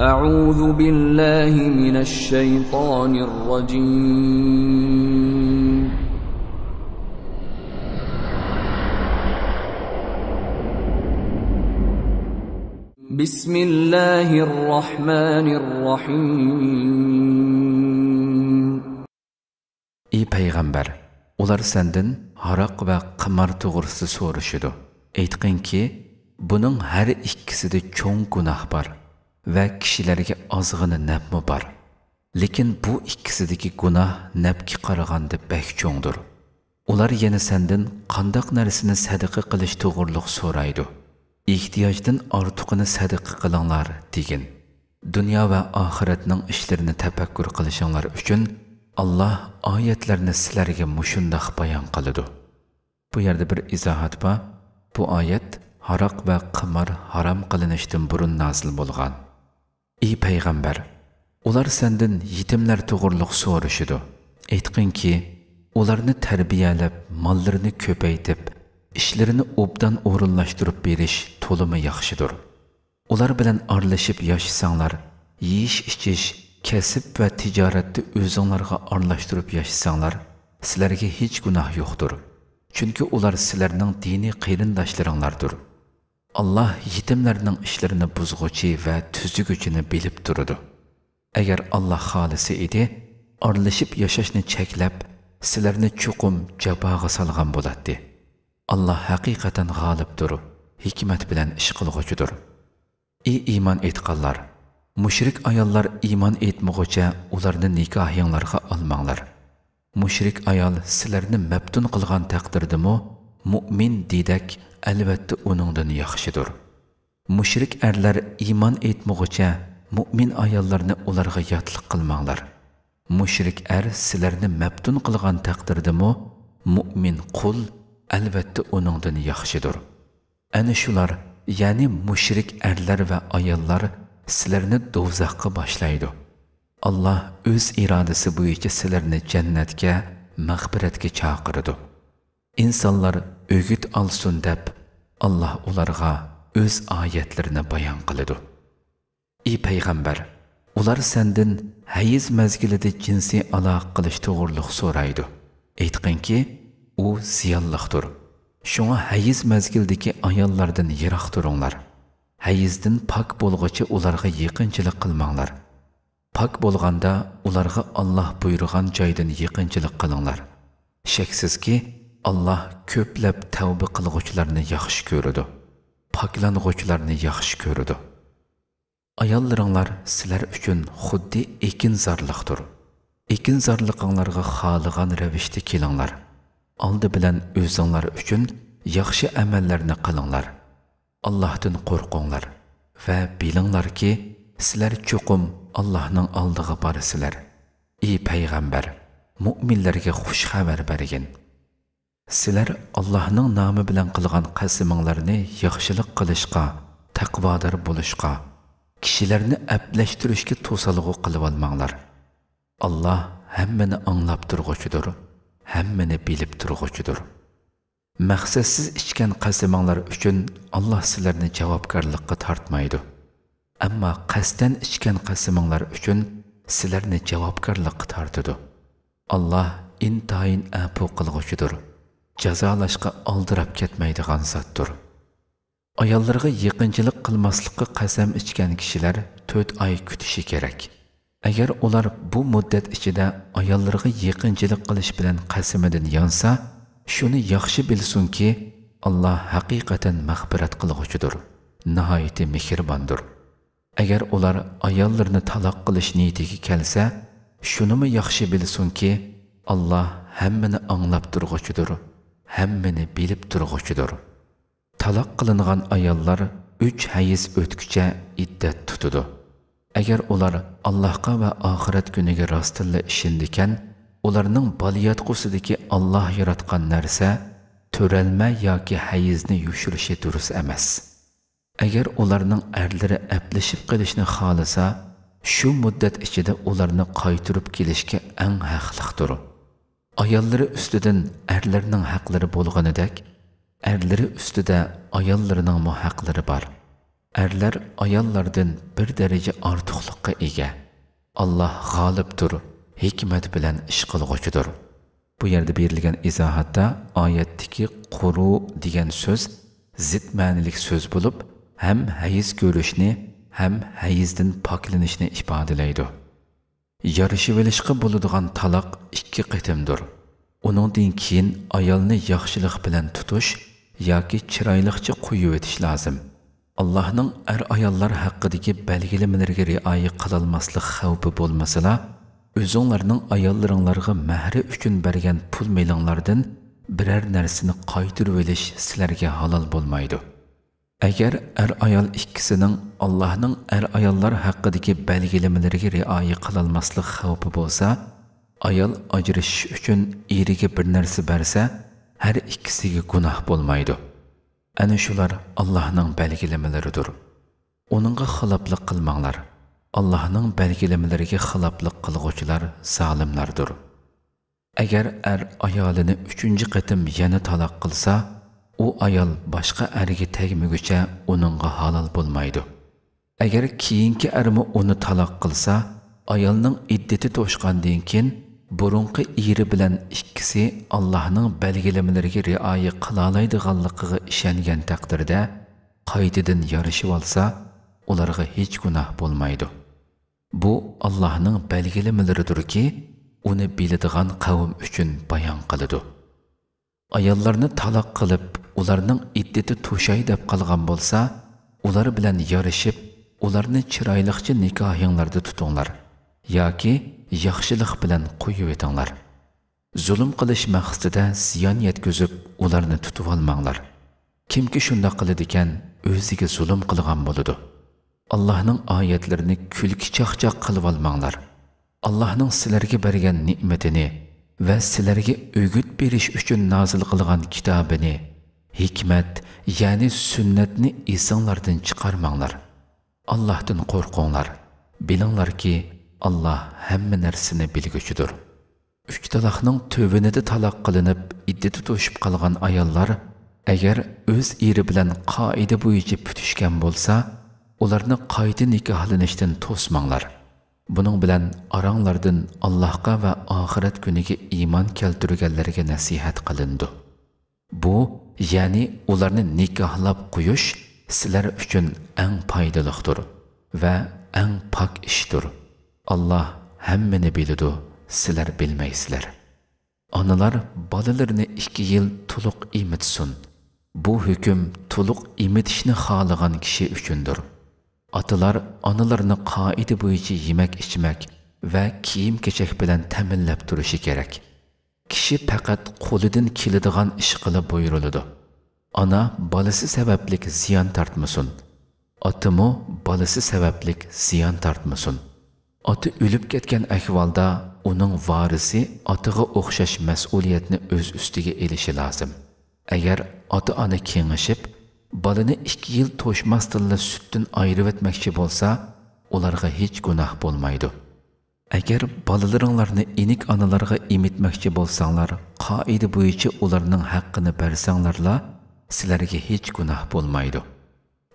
أعوذ بالله من الشيطان الرجيم بسم الله الرحمن الرحيم Ey Peygamber, ular senden haraq ve qimar to'g'risida so'rashidi. Aytqinki, buning har ikkisida cho'ng gunoh bor va kishilarga ozg'ini nafmi bor. Lekin bu ikkisidagi gunoh nafga qaraganda bak cho'ngdir. Ular yana senden qandoq narsani sadaqa qilish to'g'riliq so'raydi. Ehtiyojdan ortiqini sadaqa qilinglar degin. Dunyo va oxiratning ishlarini tafakkur qilishinglar uchun Allah ayetlerini sizlarga mushundoq bayon qiladi. Bu yerda bir izohat bor. Bu oyat haraq va qimar harom qilinishdan burun nozil bo'lgan. Ey payg'ambar, ular sendan yetimlar to'g'riliq so'rashidi. Aytqinki, ularni tarbiyalab, mollarini ko'paytib, ishlarini obdan o'rinlashtirib berish to'limi yaxshidir. Ular bilan aralashib yashasanglar, yeyish-ichish, kasb va tijoratni o'zinglarga aralashtirib yashasanglar, sizlarga hech gunoh yo'qdir. Chunki ular sizlarning diniy qarindoshlaringlardir. Allah yetimlarning ishlarini buzg'uchi va tuzguchini bilib turadi. Agar Allah xolisi edi, aralashib yashashni cheklab, sizlarni chuqum jaboga solgan bo'ladi. Allah haqiqatan g'olibdir, hikmat bilan ish qilg'uchidir. Ey iymon etganlar, mushrik ayollar iymon etmog'icha ularni nikohinglarga olmanglar. Mushrik ayol sizlarni mabtun qilgan taqdirdimi, mu'min dedak albatta uningdan yaxshidir. Mushrik erlar iymon etmog'icha mu'min ayollarni ularga yotliq qilmanglar. Mushrik er sizlarni mabtun qilgan taqdirdimi, mu'min qul albatta uningdan yaxshidir. Ana shular, ya'ni mushrik erlar va ayollar sizlarni do'zaxga boshlaydi. Allah o'z irodasi bo'yicha sizlarni jannatga, mag'firatga chaqiradi. İnsanlar o'g'it olsin deb Allah ularga o'z oyatlarini bayon qiladi. Ey payg'ambar, ular sendan hayiz mazgilida jinsiy aloqa qilish to'g'riliq so'raydi. Aytqinki, u ziyonliqdir. Shunga hayiz mazgildagi ayollardan yiroq turinglar. Hayizdan pak bo'lg'icha ularga yaqinchilik qilmanglar. Pak bo'lganda ularga Allah buyurgan joydan yaqinchilik qilinglar. Shaksizki, Allah ko'plab tavba qilg'uvchilarni yaxshi ko'radi. Paklang'uvchilarni yaxshi ko'radi. Ayollaringlar sizlar uchun xuddi ekinzorliqdir. Ekinzorliqinglarga xohlagan ravishda kelinglar. Oldi bilan o'zinglar uchun yaxshi amallarni qilinglar. Allah'tan qo'rqinglar va bilinglarki, sizlar cho'qim Allah'ning oldiga borsizlar. Ey payg'ambar, mu'minlarga xush xabar bergin. Sizlar Allah'ning nomi bilan qilgan qasaminglarni yaxshilik qilishga, taqvodor bo'lishga, kishilarni ablashtirishga to'salg'u qilib olmanglar. Allah hammani anglab turg'uchidir, hammani bilib turg'uchidir. Maqsadsiz ichgan qasaminglar uchun Allah sizlarni javobgarlikka tortmaydi. Ammo qasddan ichgan qasaminglar uchun sizlarni javobgarlikka tortadi. Allah intayin afu qilg'uchidir. Jazolashga oldirab ketmaydigan zotdir. Ayollarga yaqinchilik qilmaslikka qasam ichgan kishilar 4 oy kutishi kerak. Agar ular bu muddat ichida ayollarga yaqinchilik qilish bilan qasamidan yonsa, shuni yaxshi bilsinki, Allah haqiqatan mag'firat qilg'uchidir, nihoyatda mehribondir. Agar ular ayollarni taloq qilish niyatiga kelsa, shunimi yaxshi bilsinki, Allah hammani anglab turg'uchidir, hammani bilib turg'uchidir. Taloq qilingan ayollar 3 hayiz o'tguncha iddat tutadi. Agar ular Allohga va oxirat kuniga rostilla ishindikan, ularning baliyatqusidagi Allah yaratgan narsa to'ralma yoki hayizni yushirishi durust emas. Agar ularning erlari ablashib qilishni xolasa, shu muddat ichida ularni qaytirib kelishga eng haqliqdir. Ayollari ustidan erlarning haqlari bo'lganidek, erlari ustida ayollarining haqlari bor. Erler ayollardan bir derece ortiqlikqa ega. Allah g'olibdir, hikmat bilan ish qilg'uchidir. Bu yerda berilgan izohatda oyatdagi quru degan so'z zid ma'nilik so'z bo'lib, ham hayiz ko'rishni, ham hayizdan poklanishni ifodalaydi. Yarışıp olishga bo'ladigan taloq 2 qitimdir. Uningdan keyin ayolni yaxshilik bilan tutish yoki chiroyliqcha qo'yib o'tish lozim. Allohning ayollar haqidagi belgilamalariga rioya qilolmaslik xavfi bo'lmasa-la, o'zinglarning ayollaringlarga mahri uchun bergan pul melinglardan biror narsani qaytirib olish sizlarga halol bo'lmaydi. Agar ayol ikkisining Allohning ayollar haqidagi belgilamalariga rioya qilolmaslik xavfi bo'lsa, ayol ajrashish uchun eriga bir narsa bersa, har ikkisiga gunoh bo'lmaydi. Ana shular Allohning belgilamalaridir. Onunga xiloflik qilmanglar. Allohning belgilamalariga xiloflik qilguvchilar zolimlardir. Agar ayolini 3-qatim yana taloq qilsa, u ayol boshqa erga tegmaguncha uningga halol bo'lmaydi. Agar keyingi ermi uni taloq qilsa, ayolning iddati to'shqandan keyin burunqi eri bilan ikkisi Allohning belgilamalariga rioya qila oladiganligiga ishongan taqdirda qaytadan yarashib olsa, ularga hech gunoh bo'lmaydi. Bu Allohning belgilamalaridirki, uni biladigan qavm uchun bayon qiladi. Ayollarni taloq qilib, ularning iddati to'shay deb qolgan bo'lsa, ular bilan yarashib, ularni chiroyliqcha nikohinglarda tutinglar yoki yaxshilik bilan qo'yib etinglar. Zulm qilish maqsadida ziyon yetkazib, ularni tutib olmanglar. Kimki shunday qiladi ekan, o'ziga zulm qilgan bo'ladi. Allohning oyatlarini kulki chaqchaq qilib olmanglar. Allohning sizlarga bergan ne'matini va sizlarga o'g'it berish uchun nozil qilgan kitobini, hikmat, ya'ni sunnatni esinglardan chiqarmanglar. Allohdan qo'rqinglar. Bilinglarki, Allah hamma narsani bilguchidir. 3 taloqning tövbenida taloq qilinib, iddati to'shib qolgan ayollar agar o'z eri bilan qoida bo'yicha putishgan bo'lsa, ularni qayta nikohlanishdan to'smanglar. Buning bilan oranglardan Allohga va oxirat kuniga iymon keltirganlarga nasihat qilindi. Bu, ya'ni ularni nikohlab qo'yish sizlar uchun eng foydalidir va eng pok ishdir. Allah hammani biladi, sizlar bilmaysizlar. Onalar bolalarini 2 yil to'liq emitsin. Bu hukm to'liq emitishni xohlagan kishi uchundir. Otalar onalarni qoida bo'yicha yemak ichmak va kiyim-kechak bilan ta'minlab turishi kerak. Kishi faqat qo'lidan keladigan ish qilib buyuriladi. Ona bolasi sababli ziyon tortmasin. Otimi bolasi sababli ziyon tortmasin. Oti o'lib ketgan ahvolda uning varisi otiga o'xshash mas'uliyatni o'z ustiga olishi lozim. Agar ota-ona kengashib, bolani 2 yil to'shmasdan sutdan ayirib etmoqchi bo'lsa, ularga hech gunoh bo'lmaydi. Agar bolalaringlarni enik onalarga emitmoqchi bo'lsanglar, qoida bo'yicha ularning haqqini bersanglarla, sizlarga hech gunoh bo'lmaydi.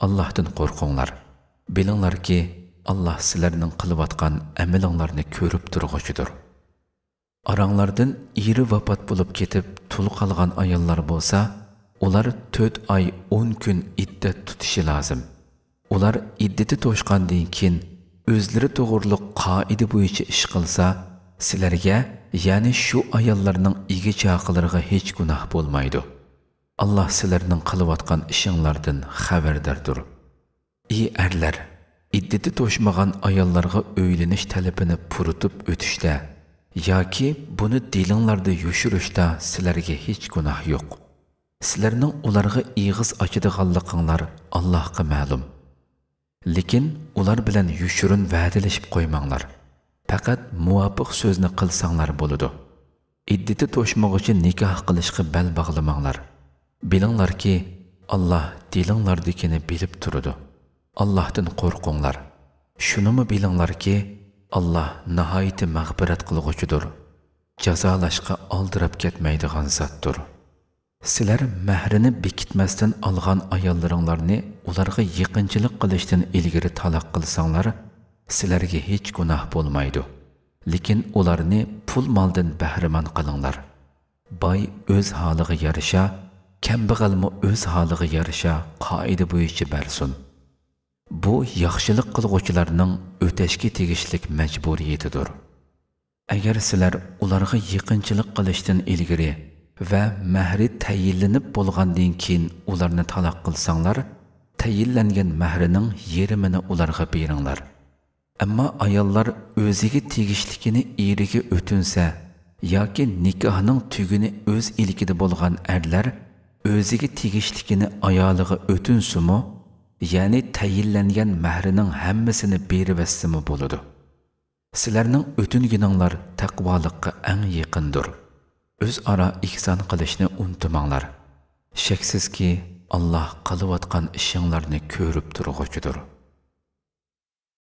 Allohdan qo'rqinglar. Bilinglarki, Allah sizlarning qilayotgan amalinglarni ko'rib turg'uchidir. Aranglardan eri vafot bo'lib ketib, tul qolgan ayollar bo'lsa, ular 4 oy 10 kun iddat tutishi lozim. Ular iddati to'shqandan keyin o'zlari to'g'riliq qoida bo'yicha ish qilsa, sizlarga, ya'ni shu ayollarning ega chaqilariga hech gunoh bo'lmaydi. Allah sizlarning qilayotgan ishinglardan xabardordir. Ey erlar, iddati to'shmagan ayollarga o'ylanish talabini puritib o'tishda yoki buni dilinglarda yushirishda sizlarga hech gunoh yo'q. Sizlarning ularga ig'iz ochadiganliginglar Allohga ma'lum. Lekin ular bilan yushirin va'dalashib qo'ymanglar. Faqat muvofiq so'zni qilsanglar bo'ladi. Iddati to'shmog'icha nikoh qilishga bel bog'lamanglar. Bilinglarki, Allah dilinglardagini bilib turadi. Allohdan qo'rqinglar. Shunimi bilinglarki, Allah nihoyat mag'firat qilg'uchidir. Jazolashga oldirib ketmaydigan zotdir. Sizlar mahrini bekitmasdan olgan ayollaringlarni ularga yaqinchilik qilishdan ilgari taloq qilsanglar, sizlarga hech gunoh bo'lmaydi. Lekin ularni pul moldan bahramand qilinglar. Boy o'z holiga yarasha, kambag'almi o'z holiga yarasha qoida bo'yicha bersin. Bu yaxshilik qilguvchilarning o'tashga tegishlik majburiyatidir. Agar sizlar ularga yaqinchilik qilishdan ilgari va mahri tayinlanib bo'lgandan keyin ularni taloq qilsanglar, tayinlangan mahrining yarmini ularga beringlar. Ammo ayollar o'ziga tegishlikini eriga o'tinsa yoki nikohning tuguni o'z ilkida bo'lgan erlar o'ziga tegishlikini ayoliga o'tinsimi, ya'ni tayinlangan mahrining hammasini berib vessimi bo'ladi. Sizlarning o'tingininglar taqvolikqa eng yaqindir. O'zaro ihson qilishni unutmanglar. Shaksizki, Alloh qilayotgan ishinglarni ko'rib turg'uchidir.